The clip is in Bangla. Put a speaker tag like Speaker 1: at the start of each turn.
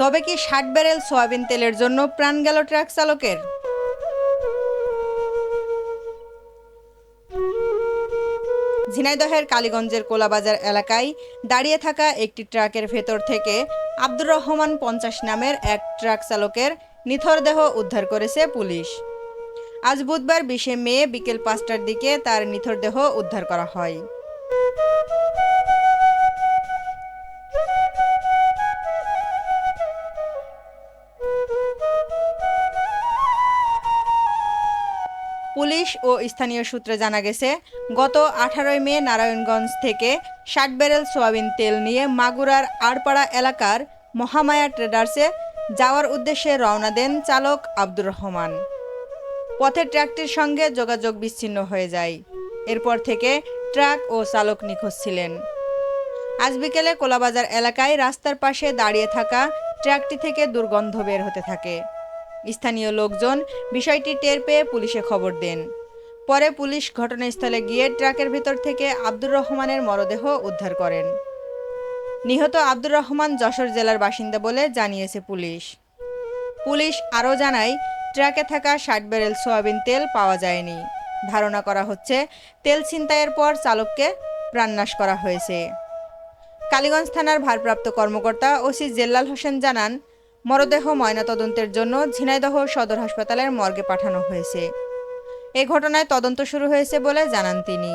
Speaker 1: তবে কি ৬০ ব্যারেল সয়াবিন তেলের জন্য প্রাণ গেল ট্রাক চালকের? ঝিনাইদহের কালীগঞ্জের কোলাবাজার এলাকায় দাঁড়িয়ে থাকা একটি ট্রাকের ভেতর থেকে আব্দুর রহমান ৫০ নামের এক ট্রাক চালকের নিথর দেহ উদ্ধার করেছে পুলিশ। আজ বুধবার ২০শে মে বিকেল ৫টার দিকে তার নিথর দেহ উদ্ধার করা হয়। পুলিশ ও স্থানীয় সূত্রে জানা গেছে, গত ১৮ মে নারায়ণগঞ্জ থেকে ৬০ ব্যারেল সোয়াবিন তেল নিয়ে মাগুরার আড়পাড়া এলাকার মহামায়া ট্রেডার্সে যাওয়ার উদ্দেশ্যে রওনা দেন চালক আব্দুর রহমান। পথে ট্রাকটির সঙ্গে যোগাযোগ বিচ্ছিন্ন হয়ে যায়। এরপর থেকে ট্রাক ও চালক নিখোঁজ ছিলেন। আজ বিকেলে কোলাবাজার এলাকায় রাস্তার পাশে দাঁড়িয়ে থাকা ট্রাকটি থেকে দুর্গন্ধ বের হতে থাকে। স্থানীয় লোকজন বিষয়টি টের পেয়ে পুলিশে খবর দেন। পরে পুলিশ ঘটনাস্থলে গিয়ে ট্রাকের ভিতর থেকে আব্দুর রহমানের মরদেহ উদ্ধার করেন। নিহত আব্দুর রহমান যশোর জেলার বাসিন্দা বলে জানিয়েছে পুলিশ। পুলিশ আরও জানায়, ট্রাকে থাকা ৬০ ব্যারেল সয়াবিন তেল পাওয়া যায়নি। ধারণা করা হচ্ছে তেল ছিনতাইয়ের পর চালককে প্রাণনাশ করা হয়েছে। কালীগঞ্জ থানার ভারপ্রাপ্ত কর্মকর্তা ওসি জেল্লাল হোসেন জানান, মরদেহ ময়নাতদন্তের জন্য ঝিনাইদহ সদর হাসপাতালের মর্গে পাঠানো হয়েছে। এ ঘটনায় তদন্ত শুরু হয়েছে বলে জানান তিনি।